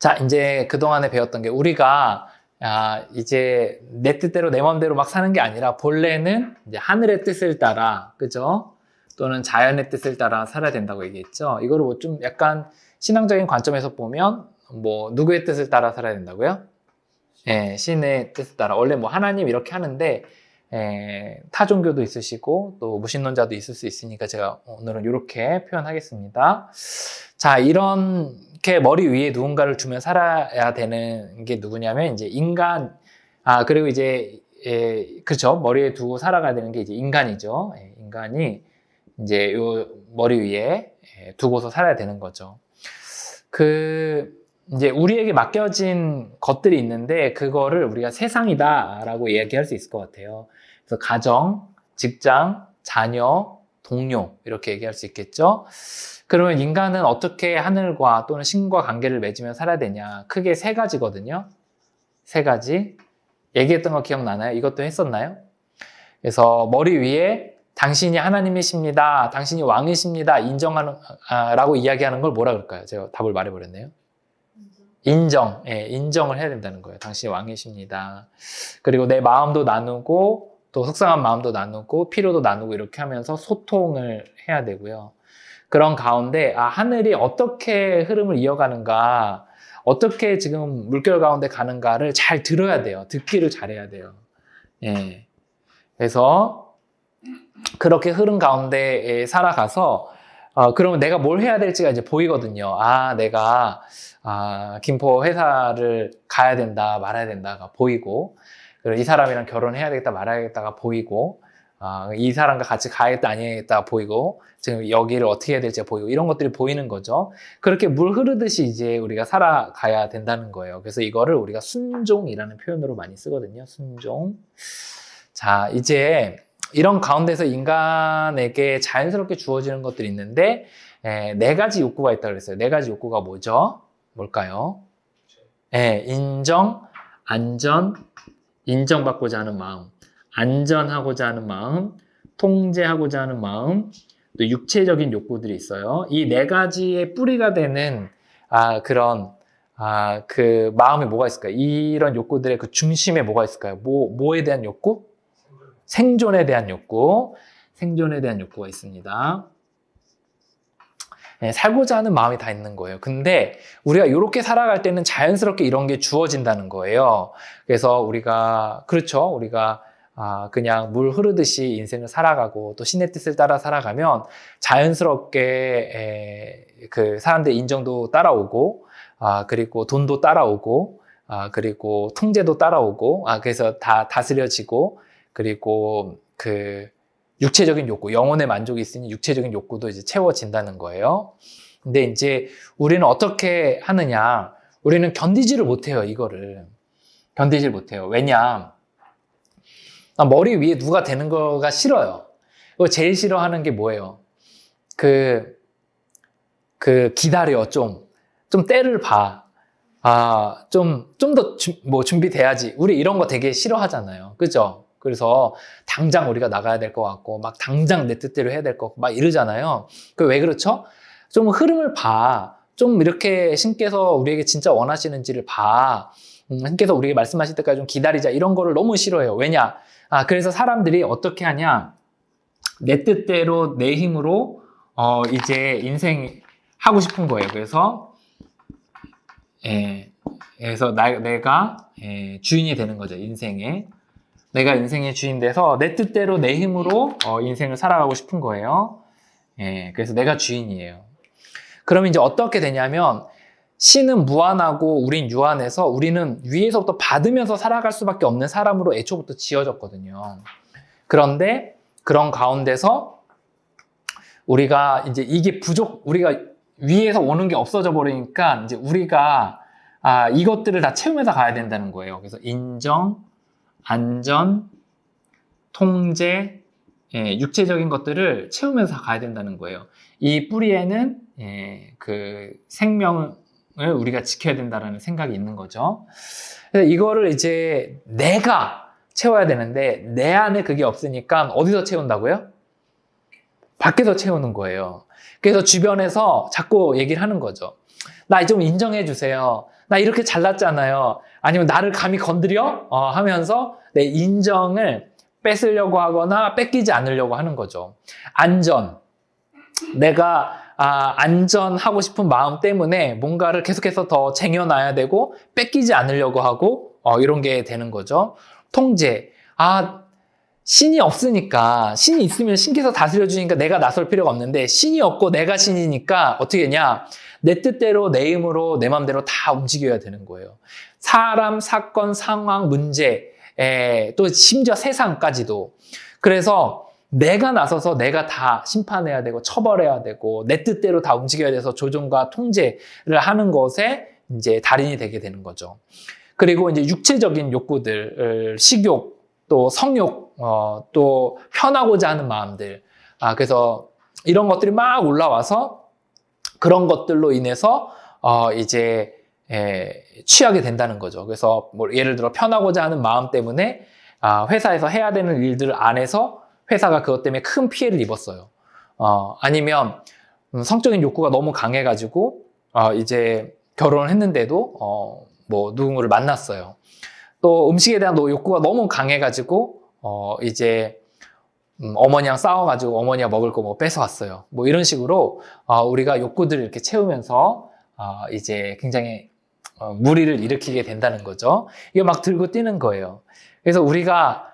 자, 이제 그동안에 배웠던 게 우리가 이제 내 뜻대로 내 마음대로 막 사는 게 아니라 본래는 이제 하늘의 뜻을 따라, 그죠? 또는 자연의 뜻을 따라 살아야 된다고 얘기했죠. 이거를 뭐 좀 약간 신앙적인 관점에서 보면 뭐 누구의 뜻을 따라 살아야 된다고요? 예, 신의 뜻을 따라. 원래 뭐 하나님 이렇게 하는데 타 종교도 있으시고 또 무신론자도 있을 수 있으니까 제가 오늘은 이렇게 표현하겠습니다. 자, 이렇게 머리 위에 누군가를 두면 살아야 되는 게 누구냐면 이제 인간, 그리고 이제 그렇죠. 머리에 두고 살아가야 되는 게 이제 인간이죠. 인간이 이제 요 머리 위에 두고서 살아야 되는 거죠. 이제 우리에게 맡겨진 것들이 있는데 그거를 우리가 세상이다라고 이야기할 수 있을 것 같아요. 그래서 가정, 직장, 자녀, 동료 이렇게 얘기할 수 있겠죠. 그러면 인간은 어떻게 하늘과 또는 신과 관계를 맺으며 살아야 되냐? 크게 세 가지거든요. 세 가지. 얘기했던 거 기억나나요? 이것도 했었나요? 그래서 머리 위에 당신이 하나님이십니다. 당신이 왕이십니다. 인정하는, 라고 이야기하는 걸 뭐라 그럴까요? 제가 답을 말해버렸네요. 인정. 예, 인정을 해야 된다는 거예요. 당신이 왕이십니다. 그리고 내 마음도 나누고, 또 속상한 마음도 나누고, 필요도 나누고, 이렇게 하면서 소통을 해야 되고요. 그런 가운데, 하늘이 어떻게 흐름을 이어가는가, 어떻게 지금 물결 가운데 가는가를 잘 들어야 돼요. 듣기를 잘해야 돼요. 예. 그래서, 그렇게 흐름 가운데 살아가서, 그러면 내가 뭘 해야 될지가 이제 보이거든요. 내가, 김포 회사를 가야 된다, 말아야 된다가 보이고, 그리고 이 사람이랑 결혼해야 되겠다, 말아야겠다가 보이고, 이 사람과 같이 가야겠다, 아니겠다가 보이고, 지금 여기를 어떻게 해야 될지가 보이고, 이런 것들이 보이는 거죠. 그렇게 물 흐르듯이 이제 우리가 살아가야 된다는 거예요. 그래서 이거를 우리가 순종이라는 표현으로 많이 쓰거든요. 순종. 자, 이제 이런 가운데서 인간에게 자연스럽게 주어지는 것들이 있는데, 네 가지 욕구가 있다고 그랬어요. 네 가지 욕구가 뭐죠? 뭘까요? 인정, 안전, 인정받고자 하는 마음, 안전하고자 하는 마음, 통제하고자 하는 마음, 또 육체적인 욕구들이 있어요. 이 네 가지의 뿌리가 되는 그 마음에 뭐가 있을까요? 이런 욕구들의 그 중심에 뭐가 있을까요? 뭐에 대한 욕구? 생존에 대한 욕구, 생존에 대한 욕구가 있습니다. 살고자 하는 마음이 다 있는 거예요. 근데 우리가 이렇게 살아갈 때는 자연스럽게 이런 게 주어진다는 거예요. 그래서 우리가 그냥 물 흐르듯이 인생을 살아가고 또 신의 뜻을 따라 살아가면 자연스럽게 그 사람들의 인정도 따라오고, 그리고 돈도 따라오고, 그리고 통제도 따라오고, 그래서 다 다스려지고, 그리고 그 육체적인 욕구, 영혼의 만족이 있으니 육체적인 욕구도 이제 채워진다는 거예요. 근데 이제 우리는 어떻게 하느냐? 우리는 견디지를 못해요, 이거를. 견디질 못해요. 왜냐? 머리 위에 누가 되는 거가 싫어요. 이거 제일 싫어하는 게 뭐예요? 기다려, 좀 때를 봐. 좀 더 준비돼야지. 우리 이런 거 되게 싫어하잖아요. 그죠? 그래서 당장 우리가 나가야 될 것 같고, 막 당장 내 뜻대로 해야 될 것 같고, 막 이러잖아요. 왜 그렇죠? 좀 흐름을 봐. 좀 이렇게 신께서 우리에게 진짜 원하시는지를 봐. 신께서 우리에게 말씀하실 때까지 좀 기다리자. 이런 거를 너무 싫어해요. 왜냐? 그래서 사람들이 어떻게 하냐? 내 뜻대로, 내 힘으로, 이제 인생 하고 싶은 거예요. 그래서 내가 주인이 되는 거죠. 인생에. 내가 인생의 주인 돼서 내 뜻대로 내 힘으로 인생을 살아가고 싶은 거예요. 그래서 내가 주인이에요. 그럼 이제 어떻게 되냐면 신은 무한하고 우린 유한해서 우리는 위에서부터 받으면서 살아갈 수밖에 없는 사람으로 애초부터 지어졌거든요. 그런데 그런 가운데서 우리가 이제 이게 우리가 위에서 오는 게 없어져 버리니까 이제 우리가 이것들을 다 채우면서 가야 된다는 거예요. 그래서 인정, 안전, 통제, 육체적인 것들을 채우면서 가야 된다는 거예요. 이 뿌리에는 그 생명을 우리가 지켜야 된다는 생각이 있는 거죠. 그래서 이거를 이제 내가 채워야 되는데 내 안에 그게 없으니까 어디서 채운다고요? 밖에서 채우는 거예요. 그래서 주변에서 자꾸 얘기를 하는 거죠. 나 좀 인정해 주세요. 나 이렇게 잘났잖아요. 아니면 나를 감히 건드려? 하면서 내 인정을 뺏으려고 하거나 뺏기지 않으려고 하는 거죠. 안전. 내가 안전하고 싶은 마음 때문에 뭔가를 계속해서 더 쟁여놔야 되고 뺏기지 않으려고 하고 이런 게 되는 거죠. 통제. 신이 없으니까, 신이 있으면 신께서 다스려주니까 내가 나설 필요가 없는데, 신이 없고 내가 신이니까 어떻게 되냐? 내 뜻대로, 내 힘으로, 내 마음대로 다 움직여야 되는 거예요. 사람, 사건, 상황, 문제, 또 심지어 세상까지도. 그래서 내가 나서서 내가 다 심판해야 되고, 처벌해야 되고, 내 뜻대로 다 움직여야 돼서 조종과 통제를 하는 것에 이제 달인이 되게 되는 거죠. 그리고 이제 육체적인 욕구들, 식욕, 또 성욕, 또 편하고자 하는 마음들. 그래서 이런 것들이 막 올라와서 그런 것들로 인해서 이제 취하게 된다는 거죠. 그래서 뭐 예를 들어 편하고자 하는 마음 때문에 회사에서 해야 되는 일들 안에서 회사가 그것 때문에 큰 피해를 입었어요. 아니면 성적인 욕구가 너무 강해가지고 이제 결혼을 했는데도 뭐 누군가를 만났어요. 또 음식에 대한 욕구가 너무 강해가지고 이제 어머니랑 싸워가지고 어머니가 먹을 거 뭐 뺏어왔어요. 뭐 이런 식으로 우리가 욕구들을 이렇게 채우면서 이제 굉장히 무리를 일으키게 된다는 거죠. 이거 막 들고 뛰는 거예요. 그래서 우리가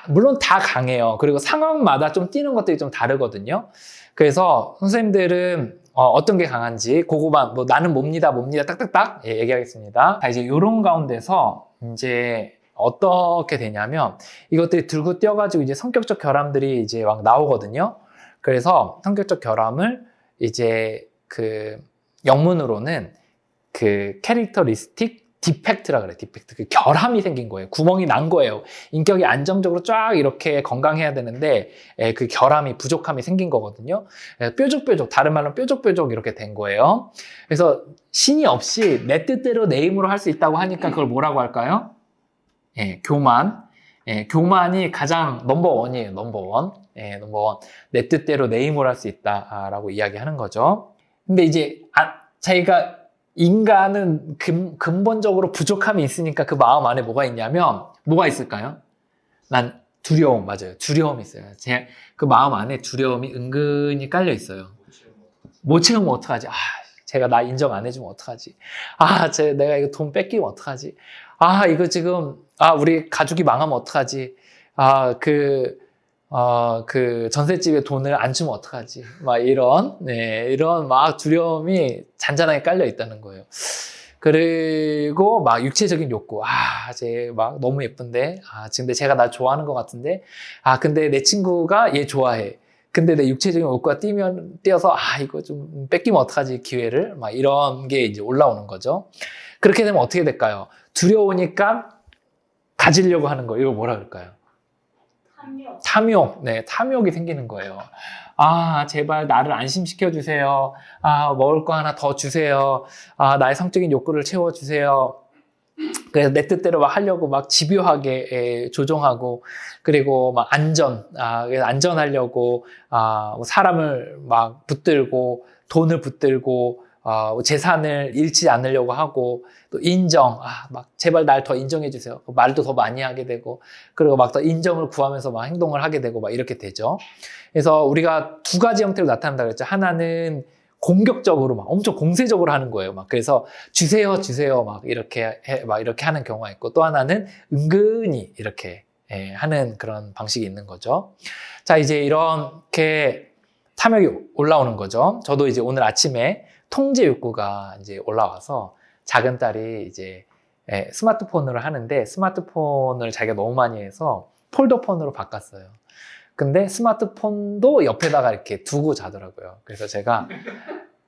물론 다 강해요. 그리고 상황마다 좀 뛰는 것들이 좀 다르거든요. 그래서 선생님들은 어떤 게 강한지 그거만 뭐 나는 뭡니다 딱딱딱 얘기하겠습니다. 자, 이제 이런 가운데서 이제 어떻게 되냐면 이것들이 들고 뛰어가지고 이제 성격적 결함들이 이제 막 나오거든요. 그래서 성격적 결함을 이제 그 영문으로는 그 캐릭터리스틱 디펙트라 그래. 디펙트. 그 결함이 생긴 거예요. 구멍이 난 거예요. 인격이 안정적으로 쫙 이렇게 건강해야 되는데 그 결함이 부족함이 생긴 거거든요. 뾰족뾰족, 다른 말로 뾰족뾰족 이렇게 된 거예요. 그래서 신이 없이 내 뜻대로 내 힘으로 할 수 있다고 하니까 그걸 뭐라고 할까요? 교만. 교만이 가장 넘버원이에요. 넘버원. 넘버원. 내 뜻대로 내 힘으로 할 수 있다라고 이야기하는 거죠. 근데 이제 자기가 인간은 근본적으로 부족함이 있으니까 그 마음 안에 뭐가 있냐면 뭐가 있을까요? 난 두려움, 맞아요. 두려움이 있어요. 그 마음 안에 두려움이 은근히 깔려 있어요. 못 채우면 어떡하지? 제가 나 인정 안 해주면 어떡하지? 내가 이거 돈 뺏기면 어떡하지? 이거 지금 우리 가족이 망하면 어떡하지? 그 전셋집에 돈을 안 주면 어떡하지? 막 이런 막 두려움이 잔잔하게 깔려 있다는 거예요. 그리고 막 육체적인 욕구. 쟤 막 너무 예쁜데. 근데 제가 날 좋아하는 것 같은데. 근데 내 친구가 얘 좋아해. 근데 내 육체적인 욕구가 뛰어서 이거 좀 뺏기면 어떡하지? 기회를. 막 이런 게 이제 올라오는 거죠. 그렇게 되면 어떻게 될까요? 두려우니까 가지려고 하는 거. 이걸 뭐라 그럴까요? 탐욕. 네, 탐욕이 생기는 거예요. 제발 나를 안심시켜주세요. 먹을 거 하나 더 주세요. 나의 성적인 욕구를 채워주세요. 그래서 내 뜻대로 막 하려고 막 집요하게 조종하고, 그리고 막 그래서 안전하려고, 사람을 막 붙들고, 돈을 붙들고, 재산을 잃지 않으려고 하고, 또 인정, 막 제발 날 더 인정해 주세요. 말도 더 많이 하게 되고, 그리고 막 더 인정을 구하면서 막 행동을 하게 되고 막 이렇게 되죠. 그래서 우리가 두 가지 형태로 나타난다 그랬죠. 하나는 공격적으로 막 엄청 공세적으로 하는 거예요. 막 그래서 주세요 막 이렇게 하는 경우가 있고, 또 하나는 은근히 이렇게 하는 그런 방식이 있는 거죠. 자, 이제 이렇게 탐욕이 올라오는 거죠. 저도 이제 오늘 아침에 통제 욕구가 이제 올라와서 작은 딸이 이제 스마트폰으로 하는데 스마트폰을 자기가 너무 많이 해서 폴더폰으로 바꿨어요. 근데 스마트폰도 옆에다가 이렇게 두고 자더라고요. 그래서 제가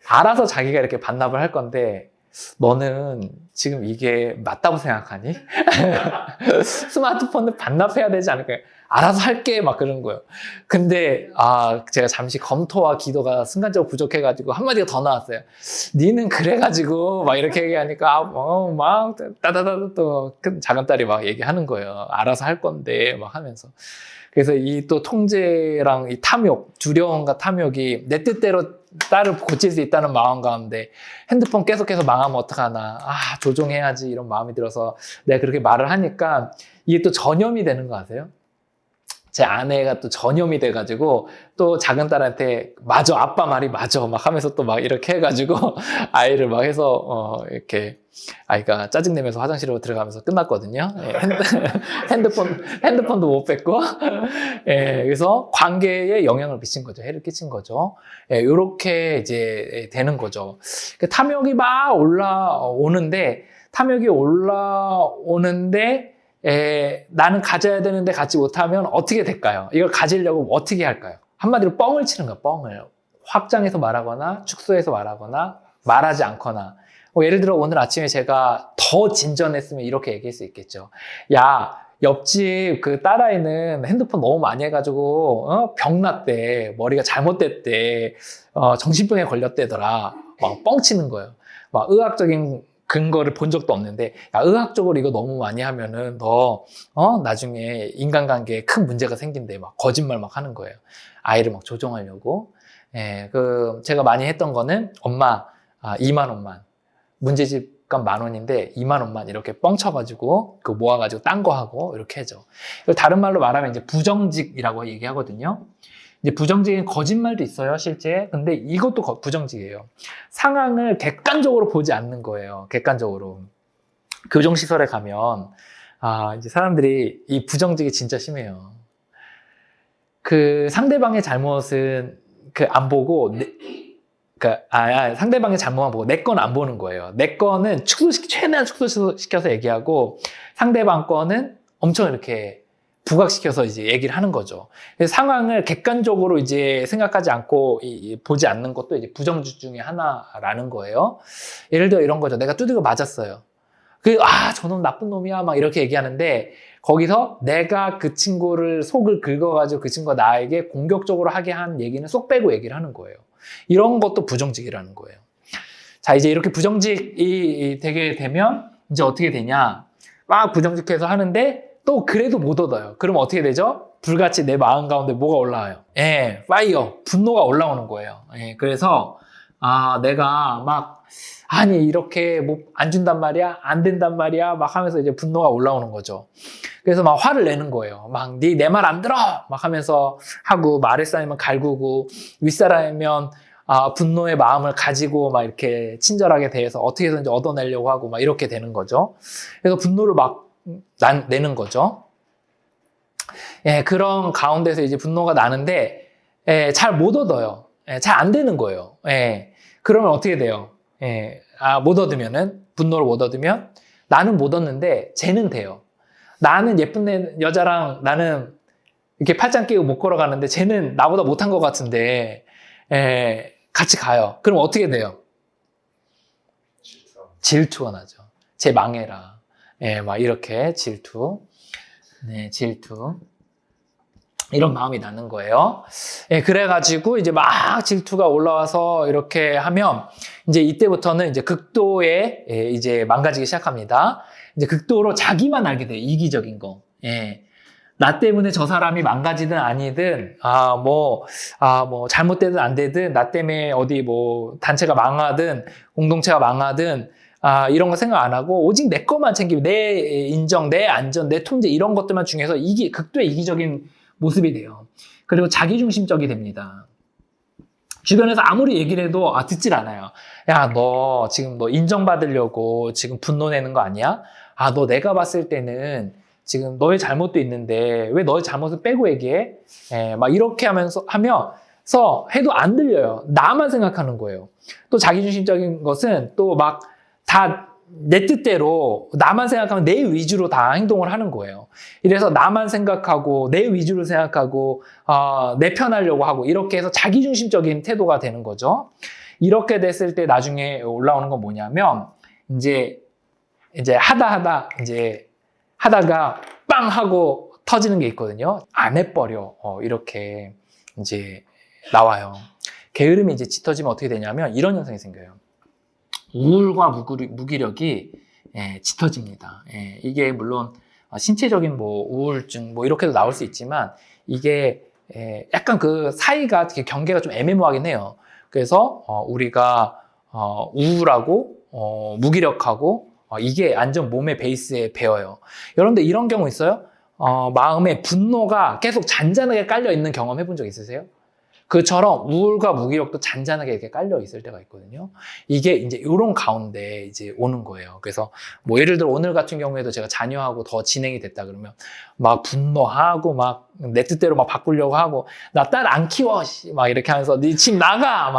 알아서 자기가 이렇게 반납을 할 건데 너는 지금 이게 맞다고 생각하니? 스마트폰을 반납해야 되지 않을까? 알아서 할게 막 그런 거예요. 근데 제가 잠시 검토와 기도가 순간적으로 부족해가지고 한마디가 더 나왔어요. 니는 그래가지고 막 이렇게 얘기하니까 막 따다다다 또 작은 딸이 막 얘기하는 거예요. 알아서 할 건데 막 하면서. 그래서 이 또 통제랑 이 탐욕, 두려움과 탐욕이 내 뜻대로 딸을 고칠 수 있다는 마음 가운데 핸드폰 계속해서 망하면 어떡하나. 조종해야지 이런 마음이 들어서 내가 그렇게 말을 하니까 이게 또 전염이 되는 거 아세요? 제 아내가 또 전염이 돼가지고 또 작은 딸한테 맞아, 아빠 말이 맞아 막 하면서 또 막 이렇게 해가지고 아이를 막 해서 이렇게 아이가 짜증내면서 화장실로 들어가면서 끝났거든요. 핸드폰도 못 뺐고 그래서 관계에 영향을 미친 거죠. 해를 끼친 거죠. 이렇게 이제 되는 거죠. 탐욕이 막 올라오는데 나는 가져야 되는데 갖지 못하면 어떻게 될까요? 이걸 가지려고 어떻게 할까요? 한마디로 뻥을 치는 거예요. 뻥을. 확장해서 말하거나 축소해서 말하거나 말하지 않거나. 예를 들어 오늘 아침에 제가 더 진전했으면 이렇게 얘기할 수 있겠죠. 야, 옆집 그 딸아이는 핸드폰 너무 많이 해가지고 병났대. 머리가 잘못됐대. 정신병에 걸렸대더라. 막 뻥치는 거예요. 막 의학적인 근거를 본 적도 없는데, 야, 의학적으로 이거 너무 많이 하면은 너 나중에 인간관계에 큰 문제가 생긴대. 막 거짓말 막 하는 거예요. 아이를 막 조종하려고. 제가 많이 했던 거는 엄마 2만 원만, 문제집값 10,000원인데 2만 원만 이렇게 뻥쳐가지고 그 모아가지고 딴 거 하고 이렇게 하죠. 다른 말로 말하면 이제 부정직이라고 얘기하거든요. 이제 부정직인 거짓말도 있어요, 실제. 근데 이것도 부정직이에요. 상황을 객관적으로 보지 않는 거예요. 객관적으로. 교정시설에 가면 이제 사람들이 이 부정직이 진짜 심해요. 그 상대방의 잘못은 안 보고 상대방의 잘못만 보고 내 건 안 보는 거예요. 내 거는 최대한 축소시켜서 얘기하고 상대방 거는 엄청 이렇게 부각시켜서 이제 얘기를 하는 거죠. 상황을 객관적으로 이제 생각하지 않고 보지 않는 것도 이제 부정직 중에 하나라는 거예요. 예를 들어 이런 거죠. 내가 두들겨 맞았어요. 저놈 나쁜 놈이야 막 이렇게 얘기하는데 거기서 내가 그 친구를 속을 긁어가지고 그 친구가 나에게 공격적으로 하게 한 얘기는 쏙 빼고 얘기를 하는 거예요. 이런 것도 부정직이라는 거예요. 자, 이제 이렇게 부정직이 되게 되면 이제 어떻게 되냐. 막 부정직해서 하는데 또 그래도 못 얻어요. 그럼 어떻게 되죠? 불같이 내 마음 가운데 뭐가 올라와요? 파이어, 분노가 올라오는 거예요. 그래서 내가 막 이렇게 뭐 안 준단 말이야, 안 된단 말이야, 막 하면서 이제 분노가 올라오는 거죠. 그래서 막 화를 내는 거예요. 막 내 말 안 들어, 막 하면서 하고 아랫사람이면 갈구고 윗사람이면 분노의 마음을 가지고 막 이렇게 친절하게 대해서 어떻게 해서든지 얻어내려고 하고 막 이렇게 되는 거죠. 그래서 분노를 막 내는 거죠. 그런 가운데서 이제 분노가 나는데 잘 못 얻어요. 잘 안 되는 거예요. 그러면 어떻게 돼요? 못 얻으면은 분노를 못 얻으면 나는 못 얻는데 쟤는 돼요. 나는 예쁜 여자랑 나는 이렇게 팔짱 끼고 못 걸어가는데 쟤는 나보다 못한 것 같은데 같이 가요. 그럼 어떻게 돼요? 질투가 나죠. 쟤 망해라. 막 이렇게 질투. 질투. 이런 마음이 나는 거예요. 그래가지고 이제 막 질투가 올라와서 이렇게 하면 이제 이때부터는 이제 극도에 이제 망가지기 시작합니다. 이제 극도로 자기만 알게 돼요. 이기적인 거. 나 때문에 저 사람이 망가지든 아니든, 뭐 잘못되든 안 되든, 나 때문에 어디 뭐 단체가 망하든, 공동체가 망하든, 이런 거 생각 안 하고, 오직 내 것만 챙기고, 내 인정, 내 안전, 내 통제, 이런 것들만 중요해서 극도의 이기적인 모습이 돼요. 그리고 자기중심적이 됩니다. 주변에서 아무리 얘기를 해도 듣질 않아요. 야, 너 지금 너 인정받으려고 지금 분노 내는 거 아니야? 너 내가 봤을 때는 지금 너의 잘못도 있는데 왜 너의 잘못을 빼고 얘기해? 막 이렇게 하면서 해도 안 들려요. 나만 생각하는 거예요. 또 자기중심적인 것은 또 막 다 내 뜻대로 나만 생각하면 내 위주로 다 행동을 하는 거예요. 이래서 나만 생각하고 내 위주로 생각하고 내 편하려고 하고 이렇게 해서 자기중심적인 태도가 되는 거죠. 이렇게 됐을 때 나중에 올라오는 건 뭐냐면 이제 하다가 빵 하고 터지는 게 있거든요. 안 해버려. 이렇게 이제 나와요. 게으름이 이제 짙어지면 어떻게 되냐면 이런 현상이 생겨요. 우울과 무기력이 짙어집니다. 이게 물론 신체적인 뭐 우울증 뭐 이렇게도 나올 수 있지만 이게 약간 그 사이가 경계가 좀 애매모호하긴 해요. 그래서 우리가 우울하고 무기력하고 이게 완전 몸의 베이스에 배어요. 여러분들 이런 경우 있어요? 마음에 분노가 계속 잔잔하게 깔려 있는 경험 해본 적 있으세요? 그처럼 우울과 무기력도 잔잔하게 이렇게 깔려 있을 때가 있거든요. 이게 이제 이런 가운데 이제 오는 거예요. 그래서 뭐 예를 들어 오늘 같은 경우에도 제가 자녀하고 더 진행이 됐다 그러면 막 분노하고 막 내 뜻대로 막 바꾸려고 하고 나 딸 안 키워 막 이렇게 하면서 네 집 나가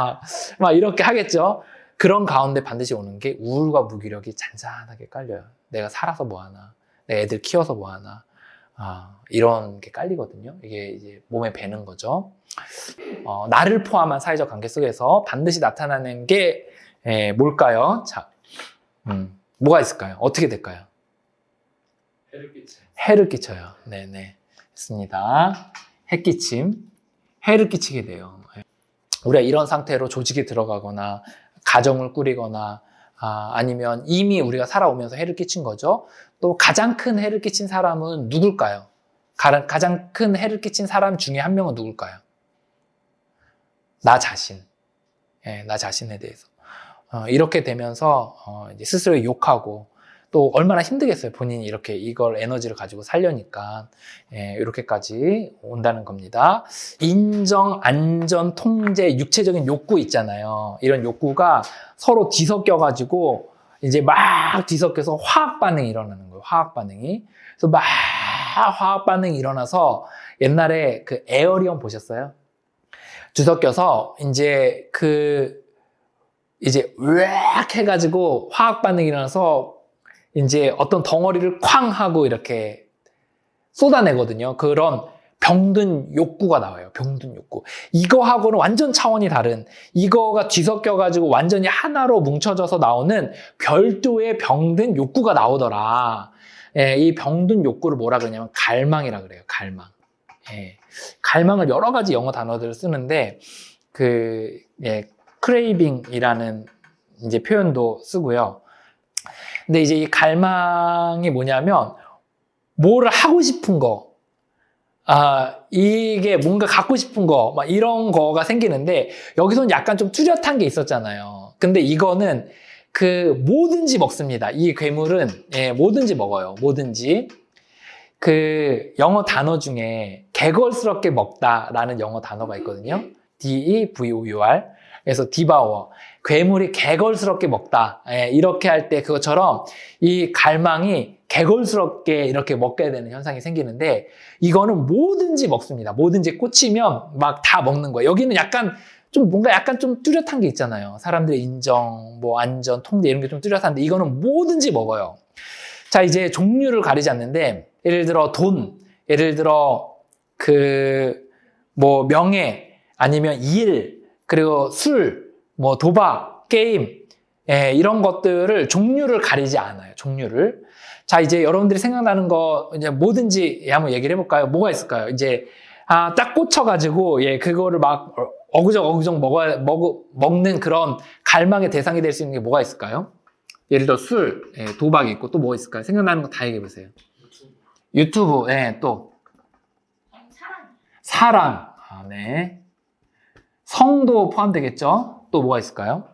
막 이렇게 하겠죠. 그런 가운데 반드시 오는 게 우울과 무기력이 잔잔하게 깔려요. 내가 살아서 뭐 하나, 내 애들 키워서 뭐 하나. 이런 게 깔리거든요. 이게 이제 몸에 배는 거죠. 나를 포함한 사회적 관계 속에서 반드시 나타나는 게 뭘까요? 자, 뭐가 있을까요? 어떻게 될까요? 해를 끼쳐요. 네네. 했습니다. 해끼침. 해를 끼치게 돼요. 우리가 이런 상태로 조직에 들어가거나 가정을 꾸리거나 아니면 이미 우리가 살아오면서 해를 끼친 거죠. 또 가장 큰 해를 끼친 사람은 누굴까요? 가장 큰 해를 끼친 사람 중에 한 명은 누굴까요? 나 자신. 나 자신에 대해서. 이렇게 되면서 이제 스스로 욕하고 또 얼마나 힘들겠어요. 본인이 이렇게 이걸 에너지를 가지고 살려니까 이렇게까지 온다는 겁니다. 인정, 안전, 통제, 육체적인 욕구 있잖아요. 이런 욕구가 서로 뒤섞여가지고 이제 막 뒤섞여서 화학 반응이 일어나는 거예요. 화학 반응이. 그래서 막 화학 반응이 일어나서 옛날에 그 에어리언 보셨어요? 뒤섞여서 이제 이제 으악 해가지고 화학 반응이 일어나서 이제 어떤 덩어리를 쾅 하고 이렇게 쏟아내거든요. 그런 병든 욕구가 나와요. 병든 욕구. 이거하고는 완전 차원이 다른, 이거가 뒤섞여가지고 완전히 하나로 뭉쳐져서 나오는 별도의 병든 욕구가 나오더라. 이 병든 욕구를 뭐라 그러냐면 갈망이라 그래요. 갈망. 갈망을 여러 가지 영어 단어들을 쓰는데 craving이라는 이제 표현도 쓰고요. 근데 이제 이 갈망이 뭐냐면 뭐를 하고 싶은 거, 이게 뭔가 갖고 싶은 거, 막 이런 거가 생기는데 여기서는 약간 좀 뚜렷한 게 있었잖아요. 근데 이거는 뭐든지 먹습니다. 이 괴물은 뭐든지 먹어요. 뭐든지. 영어 단어 중에 개걸스럽게 먹다라는 영어 단어가 있거든요. D-E-V-O-U-R. 그래서 디바워. 괴물이 개걸스럽게 먹다. 이렇게 할 때 그것처럼 이 갈망이 개걸스럽게 이렇게 먹게 되는 현상이 생기는데 이거는 뭐든지 먹습니다. 뭐든지 꽂히면 막 다 먹는 거예요. 여기는 약간 좀 뚜렷한 게 있잖아요. 사람들의 인정, 뭐 안전, 통제 이런 게 좀 뚜렷한데 이거는 뭐든지 먹어요. 자, 이제 종류를 가리지 않는데 예를 들어 돈, 예를 들어 뭐 명예, 아니면 일, 그리고 술, 뭐 도박, 게임, 이런 것들을 종류를 가리지 않아요. 종류를. 자, 이제 여러분들이 생각나는 거 이제 뭐든지 한번 얘기를 해볼까요? 뭐가 있을까요? 이제 딱 꽂혀가지고 그거를 막 어그적 먹는 그런 갈망의 대상이 될 수 있는 게 뭐가 있을까요? 예를 들어 술, 도박이 있고 또 뭐가 있을까요? 생각나는 거 다 얘기해보세요. 유튜브, 또 사랑, 네. 성도 포함되겠죠? 또 뭐가 있을까요?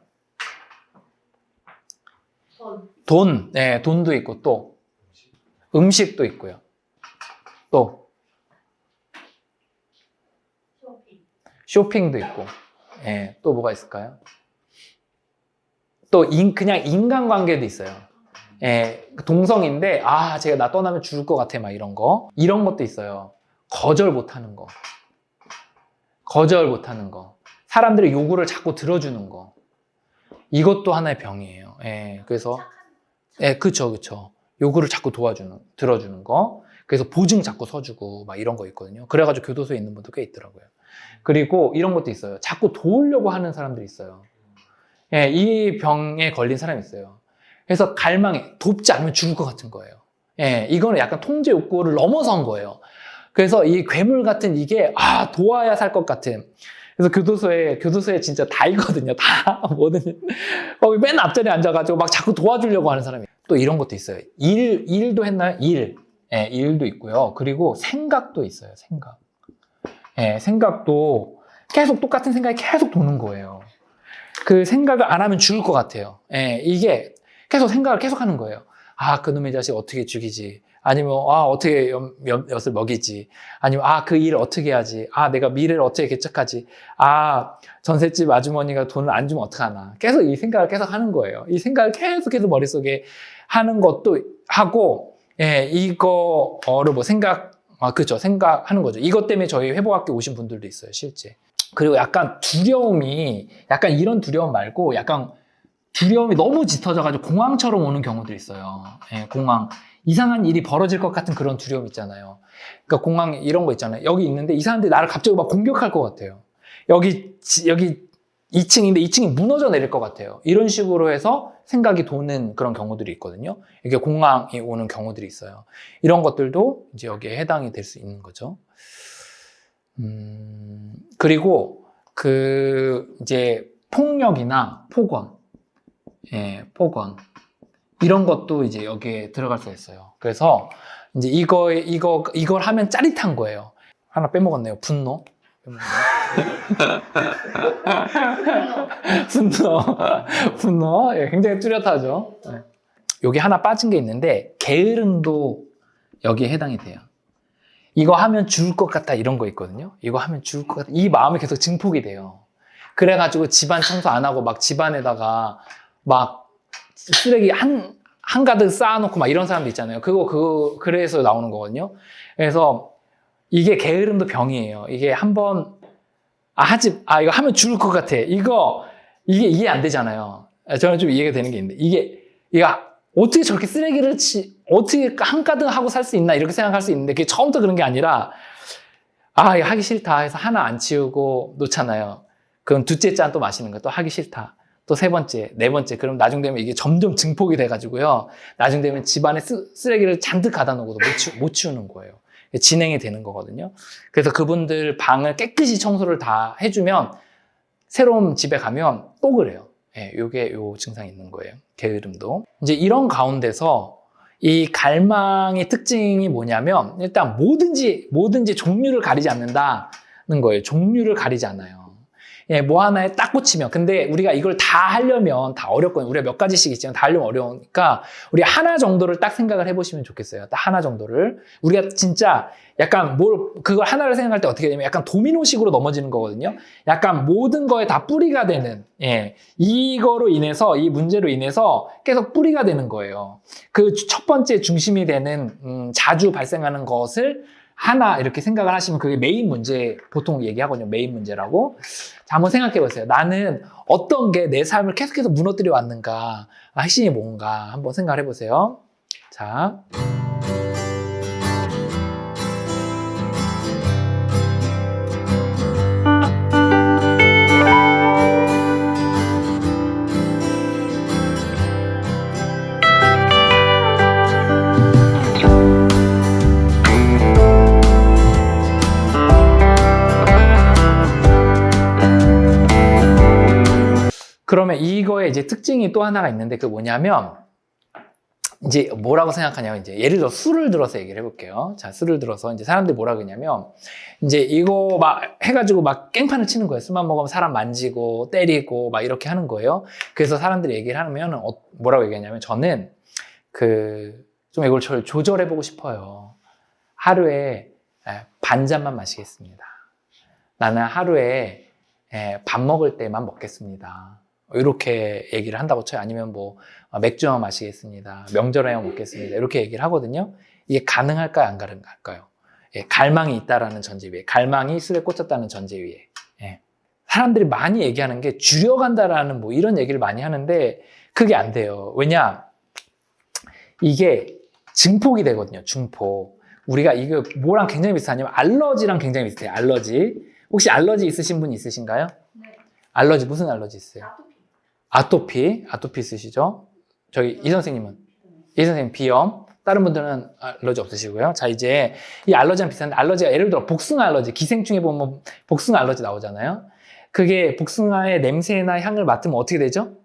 돈, 돈도 있고 또 음식도 있고요. 또 쇼핑도 있고, 또 뭐가 있을까요? 또 그냥 인간관계도 있어요. 동성인데 제가 나 떠나면 죽을 것 같아 막 이런 것도 있어요. 거절 못하는 거. 사람들의 요구를 자꾸 들어주는 거. 이것도 하나의 병이에요. 그래서 그쵸. 요구를 자꾸 들어주는 거. 그래서 보증 자꾸 서주고 막 이런 거 있거든요. 그래가지고 교도소에 있는 분도 꽤 있더라고요. 그리고 이런 것도 있어요. 자꾸 도우려고 하는 사람들이 있어요. 이 병에 걸린 사람이 있어요. 그래서 갈망에 돕지 않으면 죽을 것 같은 거예요. 예, 이거는 약간 통제 욕구를 넘어선 거예요. 그래서 이 괴물 같은 이게, 도와야 살 것 같은. 그래서 교도소에 진짜 다 있거든요. 다, 뭐든. 거기 맨 앞자리에 앉아가지고 막 자꾸 도와주려고 하는 사람이. 또 이런 것도 있어요. 일도 했나요? 예, 일도 있고요. 그리고 생각도 있어요. 생각. 예, 생각도 계속 똑같은 생각이 계속 도는 거예요. 그 생각을 안 하면 죽을 것 같아요. 예, 이게 계속 생각을 계속 하는 거예요. 그놈의 자식 어떻게 죽이지? 아니면, 어떻게 엿을 먹이지? 아니면, 그 일을 어떻게 하지? 내가 미래를 어떻게 개척하지? 전셋집 아주머니가 돈을 안 주면 어떡하나? 계속 이 생각을 계속 하는 거예요. 이 생각을 계속해서 머릿속에 하는 것도 하고, 예, 이거를 그렇죠. 생각하는 거죠. 이것 때문에 저희 회복학교 오신 분들도 있어요, 실제. 그리고 약간 두려움이, 약간 이런 두려움 말고, 약간 두려움이 너무 짙어져가지고 공황처럼 오는 경우도 있어요. 예, 공황. 이상한 일이 벌어질 것 같은 그런 두려움 있잖아요. 그러니까 공황 이런 거 있잖아요. 여기 있는데 이 사람들이 나를 갑자기 막 공격할 것 같아요. 여기 2층인데 2층이 무너져 내릴 것 같아요. 이런 식으로 해서 생각이 도는 그런 경우들이 있거든요. 이게 공황이 오는 경우들이 있어요. 이런 것들도 이제 여기에 해당이 될 수 있는 거죠. 그리고 이제 폭력이나 폭언, 예, 폭언. 이런 것도 이제 여기에 들어갈 수 있어요. 그래서 이제 이걸 하면 짜릿한 거예요. 하나 빼먹었네요. 분노. 분노. 예, 굉장히 뚜렷하죠. 예. 여기 하나 빠진 게 있는데, 게으름도 여기에 해당이 돼요. 이거 하면 죽을 것 같다, 이런 거 있거든요. 이거 하면 죽을 것 같다. 이 마음이 계속 증폭이 돼요. 그래가지고 집안 청소 안 하고 막 집안에다가 막 쓰레기 한가득 쌓아놓고 막 이런 사람도 있잖아요. 그래서 나오는 거거든요. 그래서 이게 게으름도 병이에요. 이게 한번, 이거 하면 죽을 것 같아. 이게 이해 안 되잖아요. 저는 좀 이해가 되는 게 있는데, 이게 어떻게 저렇게 쓰레기를 어떻게 한가득 하고 살 수 있나, 이렇게 생각할 수 있는데, 그게 처음부터 그런 게 아니라, 이거 하기 싫다 해서 하나 안 치우고 놓잖아요. 그럼 둘째 잔 또 마시는 거예요. 또 하기 싫다. 또 세 번째, 네 번째. 그럼 나중 되면 이게 점점 증폭이 돼가지고요. 나중 되면 집안에 쓰레기를 잔뜩 가다 놓고도 못 치우는 거예요. 진행이 되는 거거든요. 그래서 그분들 방을 깨끗이 청소를 다 해주면 새로운 집에 가면 또 그래요. 예, 요 증상이 있는 거예요. 게으름도. 이제 이런 가운데서 이 갈망의 특징이 뭐냐면 일단 뭐든지 종류를 가리지 않는다는 거예요. 종류를 가리지 않아요. 예, 뭐 하나에 딱 꽂히면. 근데 우리가 이걸 다 하려면 다 어렵거든요. 우리가 몇 가지씩 있지만 다 하려면 어려우니까 우리 하나 정도를 딱 생각을 해보시면 좋겠어요. 딱 하나 정도를. 우리가 진짜 약간 그걸 하나를 생각할 때 어떻게 되냐면 약간 도미노식으로 넘어지는 거거든요. 약간 모든 거에 다 뿌리가 되는, 예, 이거로 인해서, 이 문제로 인해서 계속 뿌리가 되는 거예요. 그 첫 번째 중심이 되는, 자주 발생하는 것을 하나 이렇게 생각을 하시면 그게 메인 문제, 보통 얘기하거든요. 메인 문제라고. 자, 한번 생각해 보세요. 나는 어떤 게 내 삶을 계속해서 무너뜨려 왔는가, 핵심이 뭔가 한번 생각을 해보세요. 자. 그러면 이거에 이제 특징이 또 하나가 있는데 그게 뭐냐면 이제 뭐라고 생각하냐면 이제 예를 들어 술을 들어서 얘기를 해볼게요. 자, 술을 들어서 이제 사람들이 뭐라고 하냐면 이제 이거 막 해가지고 막 깽판을 치는 거예요. 술만 먹으면 사람 만지고 때리고 막 이렇게 하는 거예요. 그래서 사람들이 얘기를 하면 뭐라고 얘기하냐면 저는 좀 이걸 조절해보고 싶어요. 하루에 반 잔만 마시겠습니다. 나는 하루에 밥 먹을 때만 먹겠습니다. 이렇게 얘기를 한다고 쳐요. 아니면 뭐 맥주만 마시겠습니다. 명절에만 먹겠습니다. 이렇게 얘기를 하거든요. 이게 가능할까요? 안 가능할까요? 예, 갈망이 있다라는 전제 위에, 갈망이 술에 꽂혔다는 전제 위에. 예. 사람들이 많이 얘기하는 게 줄여간다라는 뭐 이런 얘기를 많이 하는데 그게 안 돼요. 왜냐? 이게 증폭이 되거든요. 증폭. 우리가 이거 뭐랑 굉장히 비슷하냐면 알러지랑 굉장히 비슷해요. 알러지. 혹시 알러지 있으신 분 있으신가요? 네. 알러지 무슨 알러지 있어요? 아토피 있으시죠? 저기 이 선생님은? 이 선생님 비염. 다른 분들은 알러지 없으시고요. 자, 이제 이 알러지랑 비슷한데 알러지가 예를 들어 복숭아 알러지, 기생충에 보면 복숭아 알러지 나오잖아요. 그게 복숭아의 냄새나 향을 맡으면 어떻게 되죠?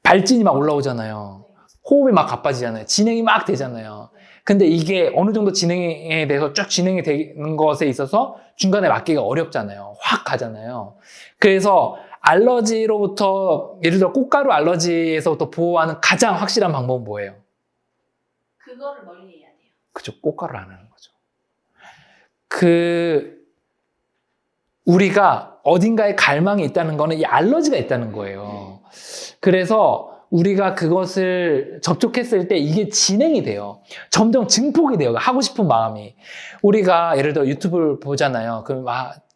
발진이 막 올라오잖아요. 호흡이 막 가빠지잖아요. 진행이 막 되잖아요. 근데 이게 어느 정도 진행에 대해서 쭉 진행이 되는 것에 있어서 중간에 맡기가 어렵잖아요. 확 가잖아요. 그래서 알러지로부터 예를 들어 꽃가루 알러지에서부터 보호하는 가장 확실한 방법은 뭐예요? 그거를 멀리 해야 돼요. 그죠. 꽃가루를 안 하는 거죠. 우리가 어딘가에 갈망이 있다는 거는 이 알러지가 있다는 거예요. 그래서 우리가 그것을 접촉했을 때 이게 진행이 돼요. 점점 증폭이 돼요. 하고 싶은 마음이. 우리가 예를 들어 유튜브를 보잖아요. 그럼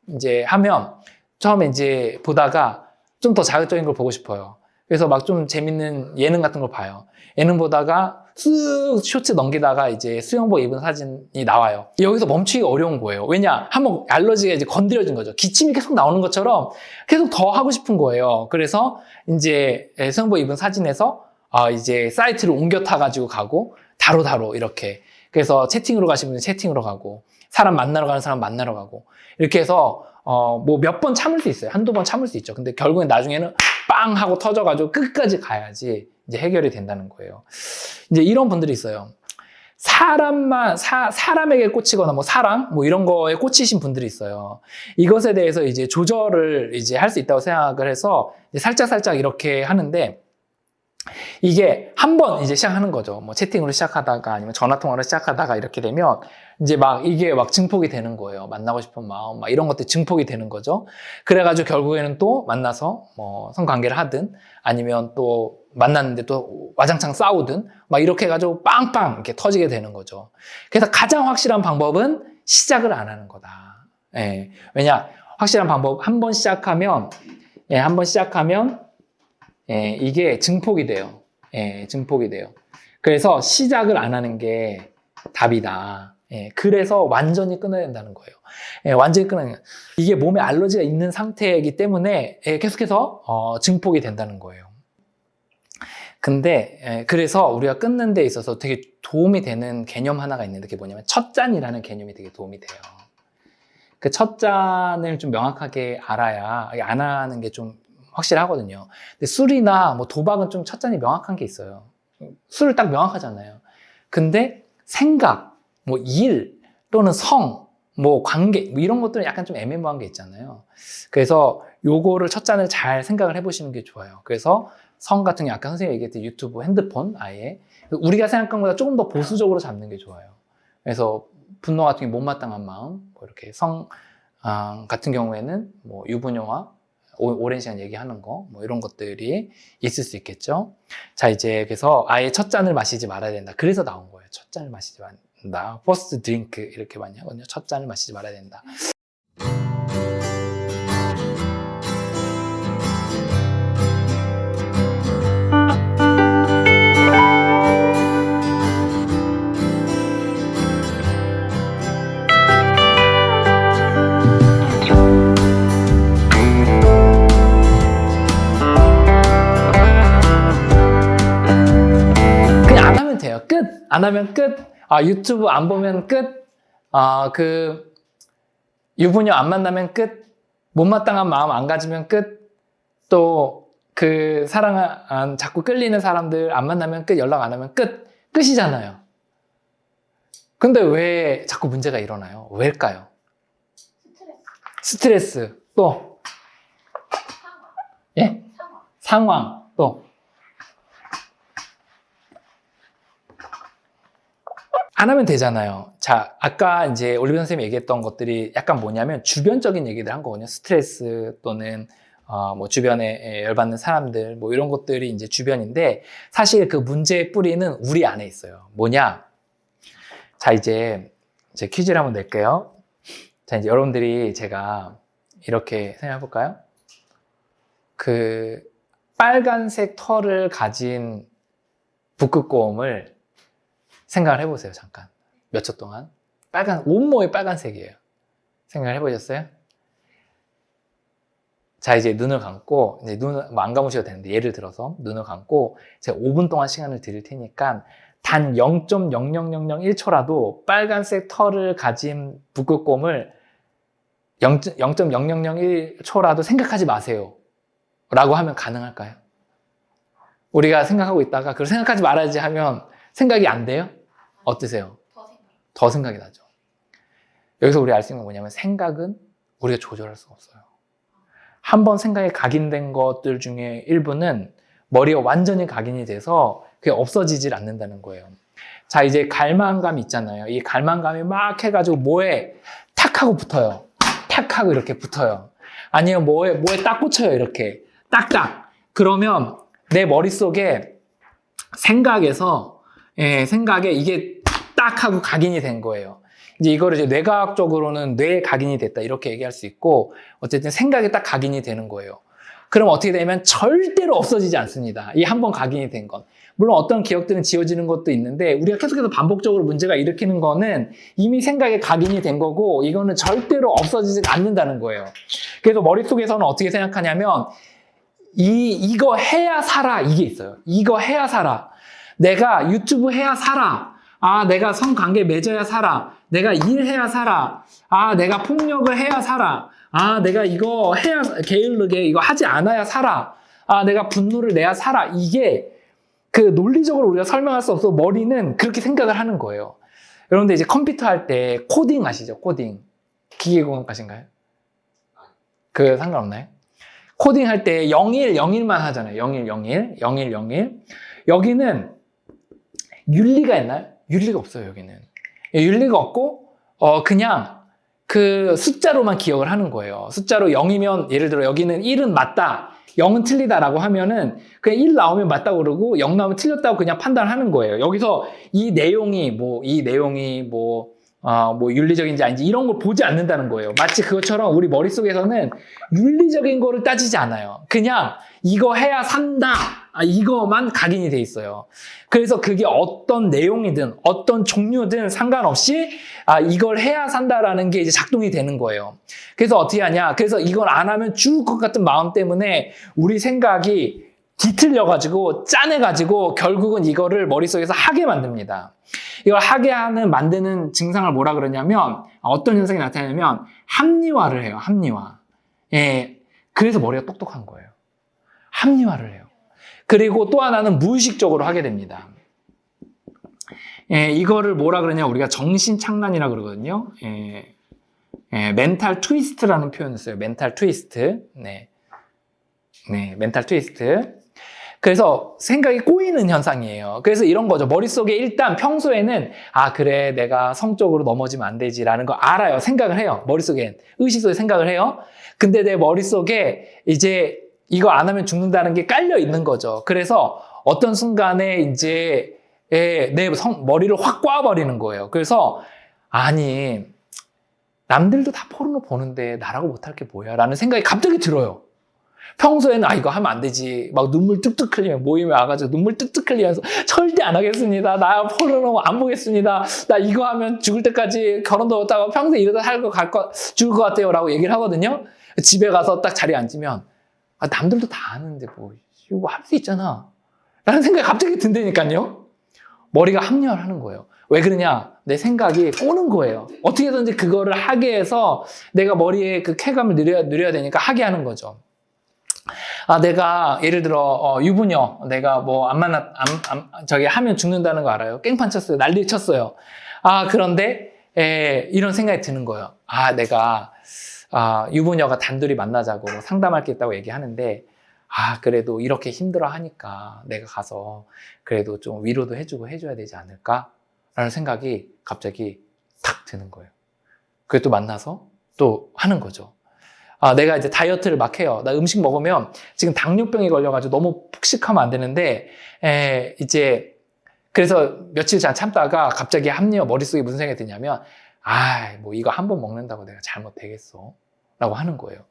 이제 하면 처음에 이제 보다가 좀 더 자극적인 걸 보고 싶어요. 그래서 막 좀 재밌는 예능 같은 걸 봐요. 예능 보다가 쓱 쇼츠 넘기다가 이제 수영복 입은 사진이 나와요. 여기서 멈추기가 어려운 거예요. 왜냐? 한번 알러지가 이제 건드려진 거죠. 기침이 계속 나오는 것처럼 계속 더 하고 싶은 거예요. 그래서 이제 수영복 입은 사진에서 이제 사이트를 옮겨 타가지고 가고 다로 이렇게. 그래서 채팅으로 가시는 분은 채팅으로 가고 사람 만나러 가는 사람 만나러 가고 이렇게 해서 뭐 몇 번 참을 수 있어요. 한두 번 참을 수 있죠. 근데 결국엔 나중에는 빵 하고 터져가지고 끝까지 가야지 이제 해결이 된다는 거예요. 이제 이런 분들이 있어요. 사람에게 꽂히거나 뭐 사랑, 뭐 이런 거에 꽂히신 분들이 있어요. 이것에 대해서 이제 조절을 이제 할 수 있다고 생각을 해서 이제 살짝 이렇게 하는데 이게 한 번 이제 시작하는 거죠. 뭐 채팅으로 시작하다가 아니면 전화통화로 시작하다가 이렇게 되면 이제 이게 증폭이 되는 거예요. 만나고 싶은 마음, 이런 것들이 증폭이 되는 거죠. 그래가지고 결국에는 또 만나서 뭐 성관계를 하든 아니면 또 만났는데 또 와장창 싸우든 이렇게 해가지고 빵빵 이렇게 터지게 되는 거죠. 그래서 가장 확실한 방법은 시작을 안 하는 거다. 예. 왜냐? 확실한 방법, 한 번 시작하면 이게 증폭이 돼요. 증폭이 돼요. 그래서 시작을 안 하는 게 답이다. 그래서 완전히 끊어야 된다는 거예요. 완전히 끊어야 돼요. 이게 몸에 알러지가 있는 상태이기 때문에 계속해서 증폭이 된다는 거예요. 근데 그래서 우리가 끊는 데 있어서 되게 도움이 되는 개념 하나가 있는데 그게 뭐냐면 첫 잔이라는 개념이 되게 도움이 돼요. 그 첫 잔을 좀 명확하게 알아야 안 하는 게 좀 확실하거든요. 근데 술이나 뭐 도박은 좀 첫 잔이 명확한 게 있어요. 술을 딱 명확하잖아요. 근데 생각, 뭐 일 또는 성, 뭐 관계 뭐 이런 것들은 약간 좀 애매모호한 게 있잖아요. 그래서 요거를 첫 잔을 잘 생각을 해보시는 게 좋아요. 그래서 성 같은 게 아까 선생님이 얘기했듯이 유튜브, 핸드폰 아예 우리가 생각한 것보다 조금 더 보수적으로 잡는 게 좋아요. 그래서 분노 같은 게 못마땅한 마음, 뭐 이렇게 성 같은 경우에는 뭐 유부녀와 오랜 시간 얘기하는 거, 뭐 이런 것들이 있을 수 있겠죠. 자, 이제 그래서 아예 첫 잔을 마시지 말아야 된다. 그래서 나온 거예요. 첫 잔을 마시지 말아야 된다. 퍼스트 드링크 이렇게 많이 하거든요. 첫 잔을 마시지 말아야 된다. 끝! 안 하면 끝! 유튜브 안 보면 끝! 유부녀 안 만나면 끝! 못마땅한 마음 안 가지면 끝! 또, 자꾸 끌리는 사람들 안 만나면 끝! 연락 안 하면 끝! 끝이잖아요. 근데 왜 자꾸 문제가 일어나요? 왜일까요? 스트레스. 또? 예? 상황. 또? 안 하면 되잖아요. 자, 아까 이제 올리브 선생님이 얘기했던 것들이 약간 뭐냐면 주변적인 얘기들 한 거거든요. 스트레스 또는 뭐 주변에 열받는 사람들 뭐 이런 것들이 이제 주변인데 사실 그 문제의 뿌리는 우리 안에 있어요. 뭐냐? 자, 이제 퀴즈를 한번 낼게요. 자, 이제 여러분들이 제가 이렇게 생각해 볼까요? 그 빨간색 털을 가진 북극곰을 생각을 해보세요. 잠깐 몇 초 동안 온몸이 빨간색이에요. 생각을 해보셨어요? 자, 이제 눈을 감고 눈을 안 감으셔도 되는데 예를 들어서 눈을 감고 제가 5분 동안 시간을 드릴 테니까 단 0.00001초라도 빨간색 털을 가진 북극곰을 0.0001초라도 생각하지 마세요. 라고 하면 가능할까요? 우리가 생각하고 있다가 그걸 생각하지 말아야지 하면 생각이 안 돼요? 어떠세요? 더 생각이 나죠. 여기서 우리 알 수 있는 건 뭐냐면 생각은 우리가 조절할 수가 없어요. 한번 생각에 각인된 것들 중에 일부는 머리에 완전히 각인이 돼서 그게 없어지질 않는다는 거예요. 자, 이제 갈망감 있잖아요. 이 갈망감이 막 해가지고 뭐에 탁 하고 붙어요. 탁 하고 이렇게 붙어요. 아니면 뭐에 딱 꽂혀요. 이렇게 딱딱. 그러면 내 머릿속에 생각에 이게 딱 하고 각인이 된 거예요. 이제 이거를 이제 뇌과학적으로는 뇌에 각인이 됐다 이렇게 얘기할 수 있고, 어쨌든 생각에 딱 각인이 되는 거예요. 그럼 어떻게 되면 절대로 없어지지 않습니다. 이 한 번 각인이 된 건. 물론 어떤 기억들은 지워지는 것도 있는데 우리가 계속해서 반복적으로 문제가 일으키는 거는 이미 생각에 각인이 된 거고 이거는 절대로 없어지지 않는다는 거예요. 그래서 머릿속에서는 어떻게 생각하냐면 이거 해야 살아 이게 있어요. 이거 해야 살아. 내가 유튜브 해야 살아. 아, 내가 성관계 맺어야 살아. 내가 일해야 살아. 아, 내가 폭력을 해야 살아. 아, 내가 이거 해야, 게으르게 이거 하지 않아야 살아. 아, 내가 분노를 내야 살아. 이게 그 논리적으로 우리가 설명할 수 없어. 머리는 그렇게 생각을 하는 거예요. 여러분들 이제 컴퓨터 할 때 코딩 아시죠? 코딩. 기계공학과신가요? 그 상관없나요? 코딩 할 때 01, 01만 하잖아요. 01, 01, 01, 01. 여기는 윤리가 있나요? 윤리가 없어요, 여기는. 윤리가 없고, 그냥 그 숫자로만 기억을 하는 거예요. 숫자로 0이면, 예를 들어 여기는 1은 맞다, 0은 틀리다라고 하면은 그냥 1 나오면 맞다고 그러고 0 나오면 틀렸다고 그냥 판단하는 거예요. 여기서 이 내용이 윤리적인지 아닌지 이런 걸 보지 않는다는 거예요. 마치 그것처럼 우리 머릿속에서는 윤리적인 거를 따지지 않아요. 그냥 이거 해야 산다. 이거만 각인이 돼 있어요. 그래서 그게 어떤 내용이든 어떤 종류든 상관없이 이걸 해야 산다라는 게 이제 작동이 되는 거예요. 그래서 어떻게 하냐? 그래서 이걸 안 하면 죽을 것 같은 마음 때문에 우리 생각이 뒤틀려가지고 짜내가지고 결국은 이거를 머릿속에서 하게 만듭니다. 이걸 하게 만드는 증상을 뭐라 그러냐면 어떤 현상이 나타나냐면 합리화를 해요. 합리화. 예, 그래서 머리가 똑똑한 거예요. 합리화를 해요. 그리고 또 하나는 무의식적으로 하게 됩니다. 예, 이거를 뭐라 그러냐? 우리가 정신착란이라 그러거든요. 멘탈 트위스트라는 표현을 써요. 멘탈 트위스트. 네, 멘탈 트위스트. 그래서 생각이 꼬이는 현상이에요. 그래서 이런 거죠. 머릿속에 일단 평소에는 그래, 내가 성적으로 넘어지면 안 되지라는 거 알아요. 생각을 해요. 머릿속엔. 의식 속에 생각을 해요. 근데 내 머릿속에 이제 이거 안 하면 죽는다는 게 깔려 있는 거죠. 그래서 어떤 순간에 이제 내 머리를 확 꽈버리는 거예요. 그래서 아니, 남들도 다 포르노 보는데 나라고 못할 게 뭐야? 라는 생각이 갑자기 들어요. 평소에는 이거 하면 안 되지. 막 눈물 뚝뚝 흘리면 모임에 와가지고 눈물 뚝뚝 흘리면서 절대 안 하겠습니다. 나 포르노 안 보겠습니다. 나 이거 하면 죽을 때까지 결혼도 못하고 평생 이러다 죽을 것 같아요. 라고 얘기를 하거든요. 집에 가서 딱 자리에 앉으면 남들도 다 아는데 이거 할 수 있잖아. 라는 생각이 갑자기 든다니까요. 머리가 합리화를 하는 거예요. 왜 그러냐? 내 생각이 꼬는 거예요. 어떻게든지 그거를 하게 해서 내가 머리에 그 쾌감을 누려야 되니까 하게 하는 거죠. 내가 예를 들어 유부녀 내가 저기 하면 죽는다는 거 알아요? 깽판 쳤어요. 난리 쳤어요. 그런데 이런 생각이 드는 거예요. 내가 유부녀가 단둘이 만나자고 상담할 게 있다고 얘기하는데 그래도 이렇게 힘들어 하니까 내가 가서 그래도 좀 위로도 해주고 해줘야 되지 않을까? 라는 생각이 갑자기 탁 드는 거예요. 그게 또 만나서 또 하는 거죠. 내가 이제 다이어트를 막 해요. 나 음식 먹으면 지금 당뇨병이 걸려가지고 너무 폭식하면 안 되는데, 이제, 그래서 며칠 잘 참다가 갑자기 머릿속에 무슨 생각이 드냐면, 이거 한 번 먹는다고 내가 잘못되겠어. 라고 하는 거예요.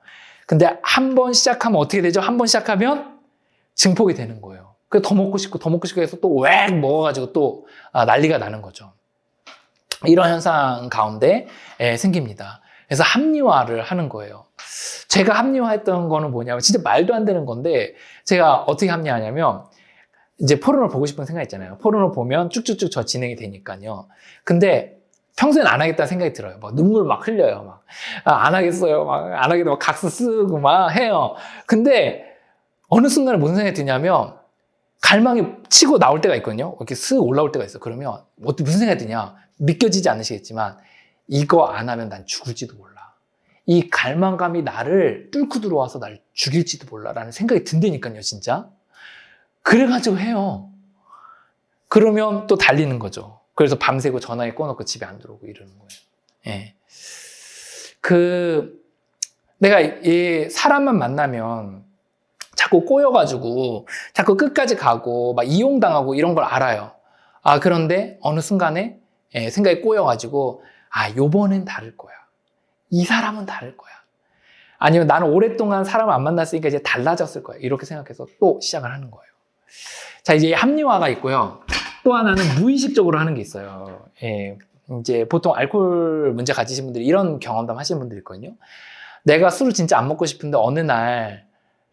근데 한 번 시작하면 어떻게 되죠? 한 번 시작하면 증폭이 되는 거예요. 그래서 더 먹고 싶고 해서 또 웩 먹어가지고 또 난리가 나는 거죠. 이런 현상 가운데 생깁니다. 그래서 합리화를 하는 거예요. 제가 합리화했던 거는 뭐냐면 진짜 말도 안 되는 건데 제가 어떻게 합리화하냐면 이제 포르노 보고 싶은 생각 있잖아요. 포르노 보면 쭉쭉쭉 저 진행이 되니까요. 근데 평소엔 안 하겠다는 생각이 들어요. 막 눈물 막 흘려요. 막, 안 하겠어요. 막, 안 하겠다. 막 각서 쓰고 막 해요. 근데 어느 순간에 무슨 생각이 드냐면 갈망이 치고 나올 때가 있거든요. 이렇게 쓱 올라올 때가 있어. 그러면 무슨 생각이 드냐? 믿겨지지 않으시겠지만 이거 안 하면 난 죽을지도 몰라. 이 갈망감이 나를 뚫고 들어와서 날 죽일지도 몰라라는 생각이 든다니까요, 진짜. 그래가지고 해요. 그러면 또 달리는 거죠. 그래서 밤새고 전화기 꺼놓고 집에 안 들어오고 이러는 거예요. 예. 내가 이 사람만 만나면 자꾸 꼬여가지고 자꾸 끝까지 가고 막 이용당하고 이런 걸 알아요. 그런데 어느 순간에 생각이 꼬여가지고 요번엔 다를 거야. 이 사람은 다를 거야. 아니면 나는 오랫동안 사람을 안 만났으니까 이제 달라졌을 거야. 이렇게 생각해서 또 시작을 하는 거예요. 자, 이제 합리화가 있고요. 또 하나는 무의식적으로 하는 게 있어요. 이제 보통 알코올 문제 가지신 분들이 이런 경험담 하시는 분들이 있거든요. 내가 술을 진짜 안 먹고 싶은데 어느 날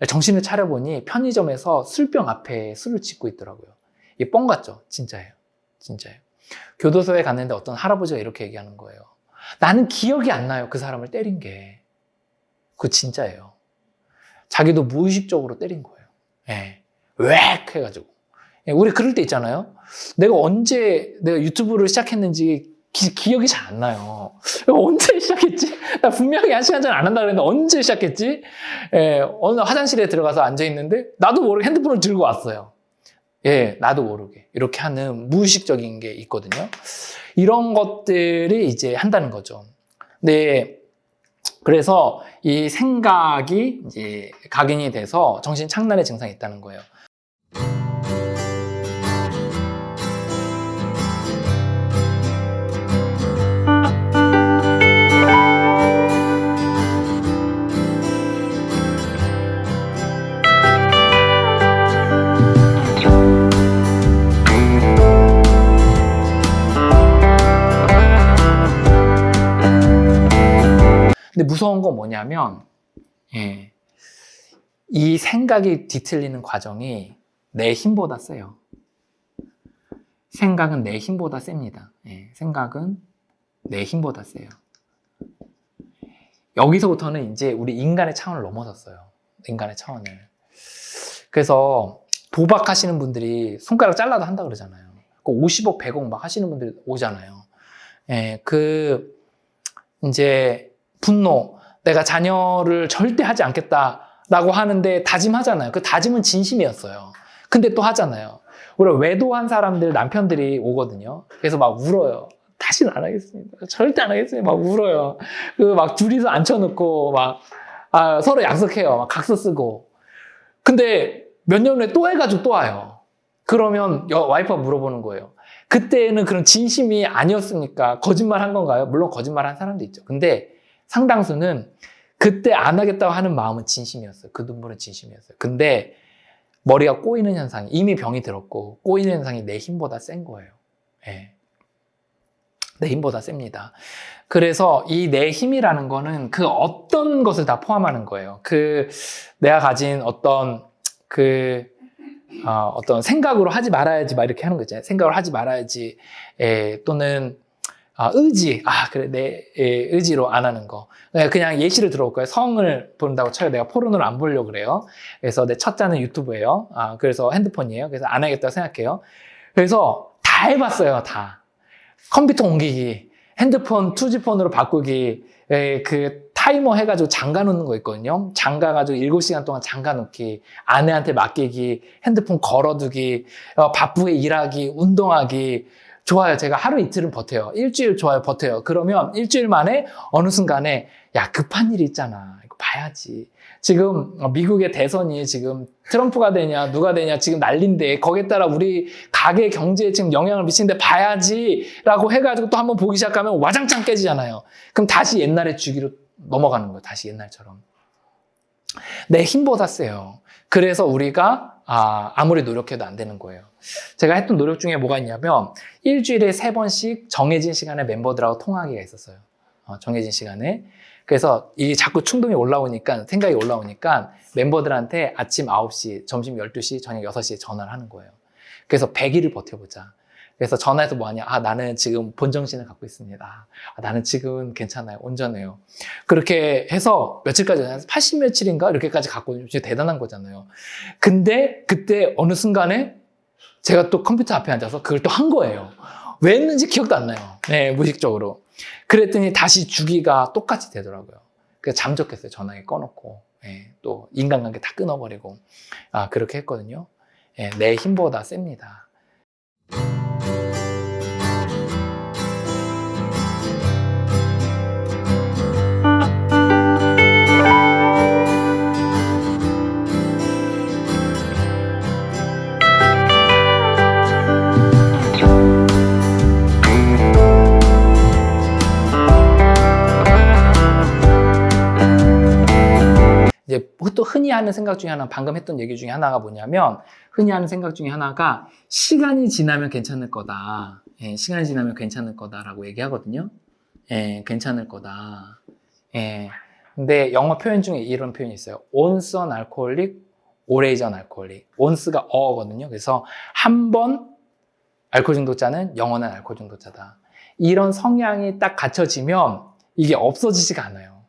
정신을 차려보니 편의점에서 술병 앞에 술을 짓고 있더라고요. 이게 뻥 같죠? 진짜예요. 진짜예요. 교도소에 갔는데 어떤 할아버지가 이렇게 얘기하는 거예요. 나는 기억이 안 나요. 그 사람을 때린 게. 그거 진짜예요. 자기도 무의식적으로 때린 거예요. 웩 해가지고. 우리 그럴 때 있잖아요. 내가 언제 내가 유튜브를 시작했는지 기억이 잘 안 나요. 언제 시작했지? 나 분명히 1시간 전에 안 한다 그랬는데 언제 시작했지? 어느 화장실에 들어가서 앉아있는데 나도 모르게 핸드폰을 들고 왔어요. 나도 모르게. 이렇게 하는 무의식적인 게 있거든요. 이런 것들이 이제 한다는 거죠. 네. 그래서 이 생각이 이제 각인이 돼서 정신 착란의 증상이 있다는 거예요. 근데 무서운 건 뭐냐면, 이 생각이 뒤틀리는 과정이 내 힘보다 세요. 생각은 내 힘보다 셉니다. 생각은 내 힘보다 세요. 여기서부터는 이제 우리 인간의 차원을 넘어섰어요. 인간의 차원을. 그래서 도박하시는 분들이 손가락 잘라도 한다 그러잖아요. 50억, 100억 막 하시는 분들이 오잖아요. 이제 분노, 내가 자녀를 절대 하지 않겠다라고 하는데 다짐하잖아요. 그 다짐은 진심이었어요. 근데 또 하잖아요. 우리 외도한 사람들 남편들이 오거든요. 그래서 막 울어요. 다시는 안 하겠습니다. 절대 안 하겠습니다. 막 울어요. 막 둘이서 앉혀놓고 막 서로 약속해요. 막 각서 쓰고. 근데 몇 년 후에 또 해가지고 또 와요. 그러면 와이프가 물어보는 거예요. 그때는 그런 진심이 아니었습니까? 거짓말 한 건가요? 물론 거짓말 한 사람도 있죠. 근데 상당수는 그때 안 하겠다고 하는 마음은 진심이었어요. 그 눈물은 진심이었어요. 근데 머리가 꼬이는 현상이, 이미 병이 들었고 꼬이는 현상이 내 힘보다 센 거예요. 내 힘보다 셉니다. 그래서 이 내 힘이라는 거는 그 어떤 것을 다 포함하는 거예요. 내가 가진 어떤 생각으로 하지 말아야지 막 이렇게 하는 거 있잖아요. 생각을 하지 말아야지. 또는 의지. 그래. 내 의지로 안 하는 거. 그냥 예시를 들어볼까요? 성을 본다고 쳐요. 내가 포르노를 안 보려고 그래요. 그래서 내 첫 잔은 유튜브예요. 그래서 핸드폰이에요. 그래서 안 하겠다고 생각해요. 그래서 다 해봤어요. 다. 컴퓨터 옮기기, 핸드폰 2G폰으로 바꾸기, 그 타이머 해가지고 잠가 놓는 거 있거든요. 잠가가지고 7시간 동안 잠가 놓기, 아내한테 맡기기, 핸드폰 걸어두기, 바쁘게 일하기, 운동하기. 좋아요. 제가 하루 이틀은 버텨요. 일주일 좋아요. 버텨요. 그러면 일주일 만에 어느 순간에 급한 일이 있잖아. 이거 봐야지. 지금 미국의 대선이 지금 트럼프가 되냐 누가 되냐 지금 난리인데 거기에 따라 우리 가계 경제에 지금 영향을 미치는데 봐야지 라고 해가지고 또 한번 보기 시작하면 와장창 깨지잖아요. 그럼 다시 옛날의 주기로 넘어가는 거예요. 다시 옛날처럼. 내 힘보다 세요. 그래서 우리가 아무리 노력해도 안 되는 거예요. 제가 했던 노력 중에 뭐가 있냐면 일주일에 3번씩 정해진 시간에 멤버들하고 통화하기가 있었어요. 정해진 시간에. 그래서 이 자꾸 충동이 올라오니까 생각이 올라오니까 멤버들한테 아침 9시, 점심 12시, 저녁 6시에 전화를 하는 거예요. 그래서 100일을 버텨보자. 그래서 전화해서 뭐 하냐? 나는 지금 본정신을 갖고 있습니다. 나는 지금 괜찮아요. 온전해요. 그렇게 해서 며칠까지, 80 며칠인가? 이렇게까지 갖고 진짜 대단한 거잖아요. 근데 그때 어느 순간에 제가 또 컴퓨터 앞에 앉아서 그걸 또 한 거예요. 왜 했는지 기억도 안 나요. 네, 무의식적으로. 그랬더니 다시 주기가 똑같이 되더라고요. 그래서 잠적했어요. 전화기 꺼놓고. 네, 또 인간관계 다 끊어버리고. 그렇게 했거든요. 네, 내 힘보다 셉니다. 이제 또 흔히 하는 생각 중에 하나, 방금 했던 얘기 중에 하나가 뭐냐면, 흔히 하는 생각 중에 하나가 시간이 지나면 괜찮을 거다. 예, 시간이 지나면 괜찮을 거다라고 얘기하거든요. 예, 괜찮을 거다. 예. 근데 영어 표현 중에 이런 표현이 있어요. once an alcoholic, always an alcoholic. once가 어거든요. 그래서 한 번 알코올 중독자는 영원한 알코올 중독자다. 이런 성향이 딱 갖춰지면 이게 없어지지가 않아요.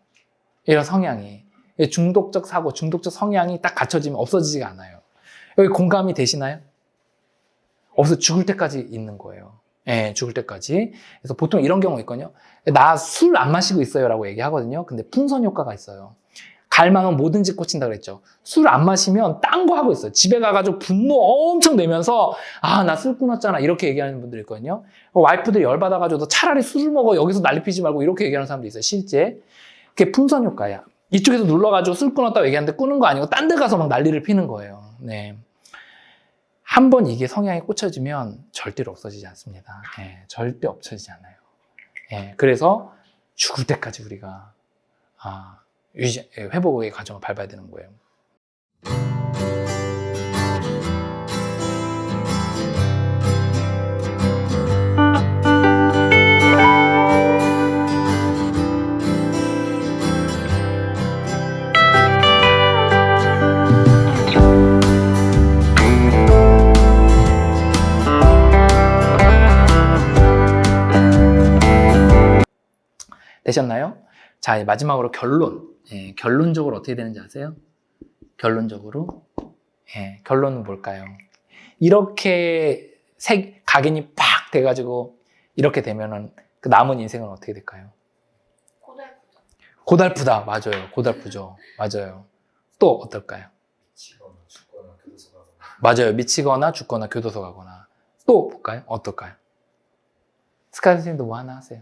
이런 성향이. 중독적 사고, 중독적 성향이 딱 갖춰지면 없어지지가 않아요. 여기 공감이 되시나요? 없어 죽을 때까지 있는 거예요. 예, 죽을 때까지. 그래서 보통 이런 경우 있거든요. 나 술 안 마시고 있어요 라고 얘기하거든요. 근데 풍선 효과가 있어요. 갈망은 뭐든지 꽂힌다 그랬죠. 술 안 마시면 딴 거 하고 있어요. 집에 가가지고 분노 엄청 내면서 나 술 끊었잖아 이렇게 얘기하는 분들 있거든요. 와이프들 열받아가지고 너 차라리 술을 먹어 여기서 난리 피지 말고 이렇게 얘기하는 사람도 있어요. 실제 그게 풍선 효과야. 이쪽에서 눌러가지고 술 끊었다고 얘기하는데 끊은 거 아니고 딴 데 가서 막 난리를 피는 거예요. 네. 한번 이게 성향이 꽂혀지면 절대로 없어지지 않습니다. 네, 절대 없어지지 않아요. 네, 그래서 죽을 때까지 우리가 회복의 과정을 밟아야 되는 거예요. 되셨나요? 자, 마지막으로 결론. 예, 결론적으로 어떻게 되는지 아세요? 결론적으로. 예, 결론은 뭘까요? 이렇게 각인이 팍 돼가지고 이렇게 되면은 그 남은 인생은 어떻게 될까요? 고달프죠. 고달프다. 맞아요. 고달프죠. 맞아요. 또 어떨까요? 미치거나 죽거나 교도소 가거나. 맞아요. 미치거나 죽거나 교도소 가거나. 또 볼까요? 어떨까요? 스카이 선생님도 뭐 하나 하세요?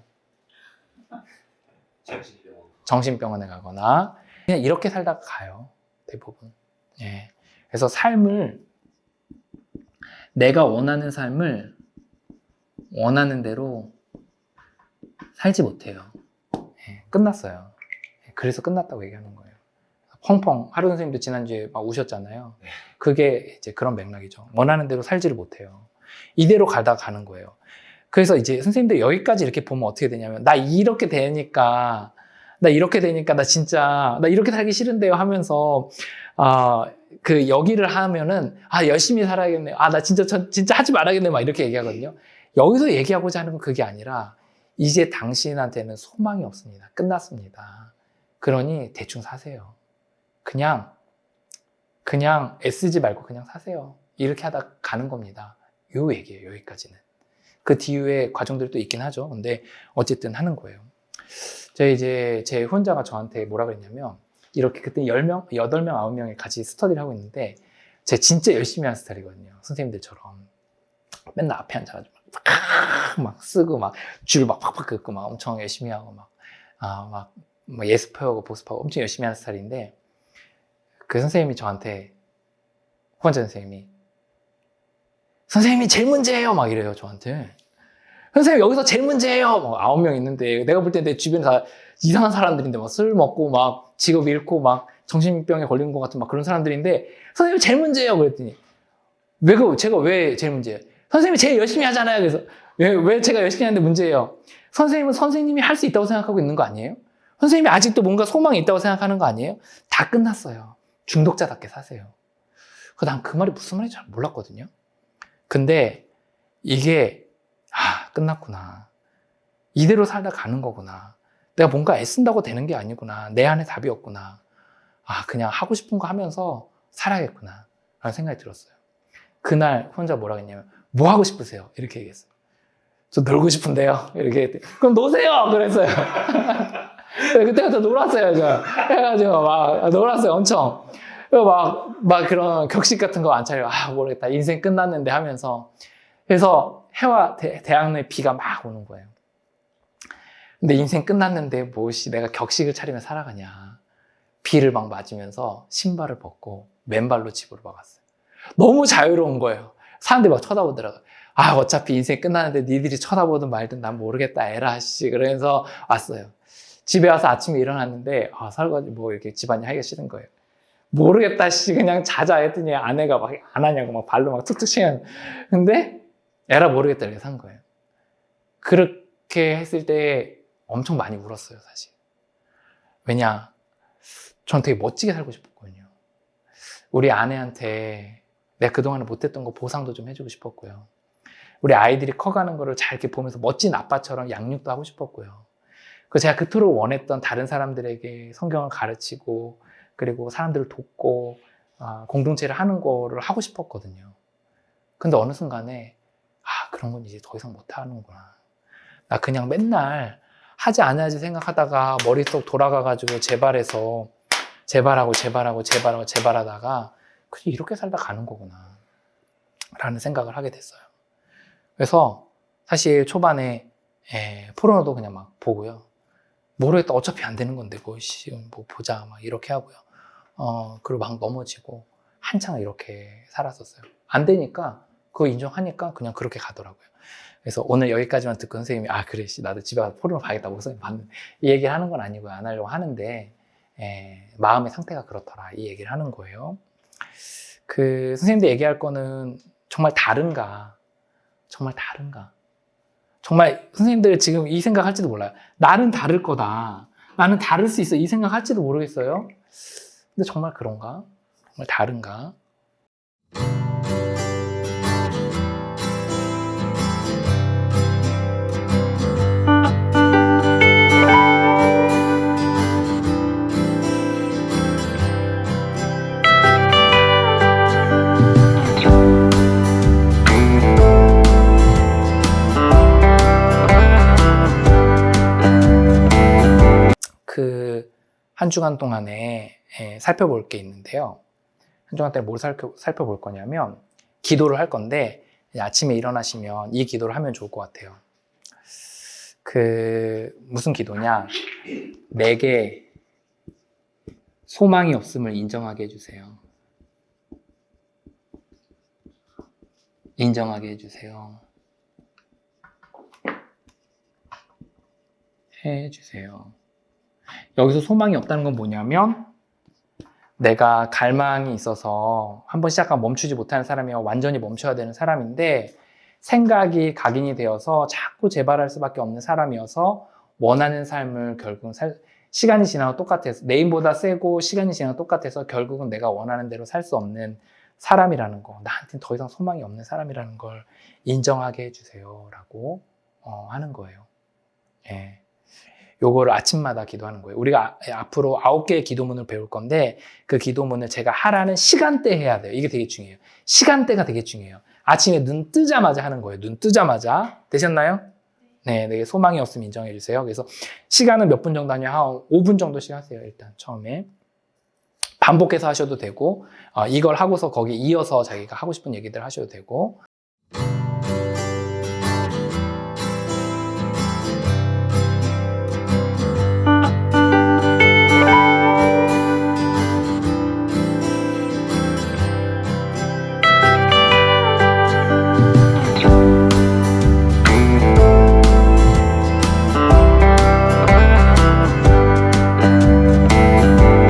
정신병원에 가거나 그냥 이렇게 살다가 가요. 대부분. 예. 그래서 내가 원하는 삶을 원하는 대로 살지 못해요. 예. 끝났어요. 그래서 끝났다고 얘기하는 거예요. 펑펑 하루 선생님도 지난주에 막 우셨잖아요. 그게 이제 그런 맥락이죠. 원하는 대로 살지를 못해요. 이대로 가다가 가는 거예요. 그래서 이제 선생님들 여기까지 이렇게 보면 어떻게 되냐면 나 이렇게 되니까 나 이렇게 살기 싫은데요 하면서 그 여기를 하면은 열심히 살아야겠네. 나 진짜 하지 말아야겠네 막 이렇게 얘기하거든요. 여기서 얘기하고자 하는 건 그게 아니라 이제 당신한테는 소망이 없습니다. 끝났습니다. 그러니 대충 사세요. 그냥 애쓰지 말고 그냥 사세요. 이렇게 하다 가는 겁니다. 요 얘기예요. 여기까지는. 그 뒤에 과정들도 있긴 하죠. 근데 어쨌든 하는 거예요. 제 혼자가 저한테 뭐라 그랬냐면, 이렇게 그때 10명, 8명, 9명이 같이 스터디를 하고 있는데, 제가 진짜 열심히 하는 스타일이거든요. 선생님들처럼. 맨날 앞에 앉아가지고, 막 쓰고, 막, 줄을 막 팍팍 긋고, 막 엄청 열심히 하고, 막 예습하고 보습하고 엄청 열심히 하는 스타일인데, 그 선생님이 저한테, 후원자 선생님이 제일 문제예요! 막 이래요, 저한테. 선생님 여기서 제일 문제예요. 9명 있는데 내가 볼 때 내 주변에 다 이상한 사람들인데 막 술 먹고 막 직업 잃고 막 정신병에 걸린 것 같은 막 그런 사람들인데 선생님 제일 문제예요. 그랬더니 제가 왜 제일 문제예요? 선생님이 제일 열심히 하잖아요. 그래서 왜 제가 열심히 하는데 문제예요? 선생님은 선생님이 할 수 있다고 생각하고 있는 거 아니에요? 선생님이 아직도 뭔가 소망이 있다고 생각하는 거 아니에요? 다 끝났어요. 중독자답게 사세요. 난 그 말이 무슨 말인지 잘 몰랐거든요. 근데 이게 끝났구나. 이대로 살다 가는 거구나. 내가 뭔가 애쓴다고 되는 게 아니구나. 내 안에 답이 없구나. 그냥 하고 싶은 거 하면서 살아야겠구나 라는 생각이 들었어요. 그날 혼자 뭐라고 했냐면 뭐 하고 싶으세요? 이렇게 얘기했어요. 저 놀고 싶은데요. 이렇게 했더니 그럼 노세요. 그랬어요. 그때부터 놀았어요. 저. 해가지고 막 놀았어요. 엄청. 막 그런 격식 같은 거 안 차려요. 모르겠다. 인생 끝났는데 하면서. 그래서 해와 대학 내 비가 막 오는 거예요. 근데 인생 끝났는데 뭐시 내가 격식을 차리며 살아가냐. 비를 막 맞으면서 신발을 벗고 맨발로 집으로 막았어요. 너무 자유로운 거예요. 사람들이 막 쳐다보더라고요. 어차피 인생 끝나는데 니들이 쳐다보든 말든 난 모르겠다 에라 씨. 그러면서 왔어요. 집에 와서 아침에 일어났는데 설거지 뭐 이렇게 집안일 하기가 싫은 거예요. 모르겠다 씨 그냥 자자 했더니 아내가 막 안 하냐고 막 발로 막 툭툭 치는. 근데 에라 모르겠다 이렇게 산 거예요. 그렇게 했을 때 엄청 많이 울었어요 사실. 왜냐 전 되게 멋지게 살고 싶었거든요. 우리 아내한테 내가 그동안에 못했던 거 보상도 좀 해주고 싶었고요. 우리 아이들이 커가는 거를 잘 이렇게 보면서 멋진 아빠처럼 양육도 하고 싶었고요. 제가 그토록 원했던 다른 사람들에게 성경을 가르치고 그리고 사람들을 돕고 공동체를 하는 거를 하고 싶었거든요. 근데 어느 순간에 그런 건 이제 더 이상 못 하는구나. 나 그냥 맨날 하지 않아야지 생각하다가 머릿속 돌아가가지고 재발하다가 그냥 이렇게 살다 가는 거구나 라는 생각을 하게 됐어요. 그래서 사실 초반에 포르노도 그냥 막 보고요. 모르겠다 어차피 안 되는 건데 뭐 보자 막 이렇게 하고요. 그리고 막 넘어지고 한창 이렇게 살았었어요. 안 되니까 그거 인정하니까 그냥 그렇게 가더라고요. 그래서 오늘 여기까지만 듣고 선생님이 그래 나도 집에 가서 포르노 봐야겠다고 선생님 봤는데 이 얘기를 하는 건 아니고요. 안 하려고 하는데 마음의 상태가 그렇더라 이 얘기를 하는 거예요. 선생님들 얘기할 거는 정말 다른가? 정말 선생님들 지금 이 생각 할지도 몰라요. 나는 다를 거다. 나는 다를 수 있어. 이 생각 할지도 모르겠어요. 근데 정말 그런가? 정말 다른가? 한 주간 동안에 살펴볼 게 있는데요. 한 주간 동안에 뭘 살펴볼 거냐면 기도를 할 건데 아침에 일어나시면 이 기도를 하면 좋을 것 같아요. 무슨 기도냐? 내게 소망이 없음을 인정하게 해주세요. 인정하게 해주세요. 해주세요. 여기서 소망이 없다는 건 뭐냐면 내가 갈망이 있어서 한번 시작하면 멈추지 못하는 사람이야. 완전히 멈춰야 되는 사람인데 생각이 각인이 되어서 자꾸 재발할 수밖에 없는 사람이어서 원하는 삶을 결국은 시간이 지나고 똑같아서 내일보다 세고 시간이 지나고 똑같아서 결국은 내가 원하는 대로 살 수 없는 사람이라는 거, 나한테는 더 이상 소망이 없는 사람이라는 걸 인정하게 해주세요 라고 하는 거예요. 요거를 아침마다 기도하는 거예요. 우리가 앞으로 9개의 기도문을 배울 건데 그 기도문을 제가 하라는 시간대에 해야 돼요. 이게 되게 중요해요. 시간대가 되게 중요해요. 아침에 눈 뜨자마자 하는 거예요. 눈 뜨자마자. 되셨나요? 네, 내게 소망이 없으면 인정해 주세요. 그래서 시간은 몇 분 정도 하냐? 한 5분 정도씩 하세요. 일단 처음에. 반복해서 하셔도 되고 이걸 하고서 거기에 이어서 자기가 하고 싶은 얘기들 하셔도 되고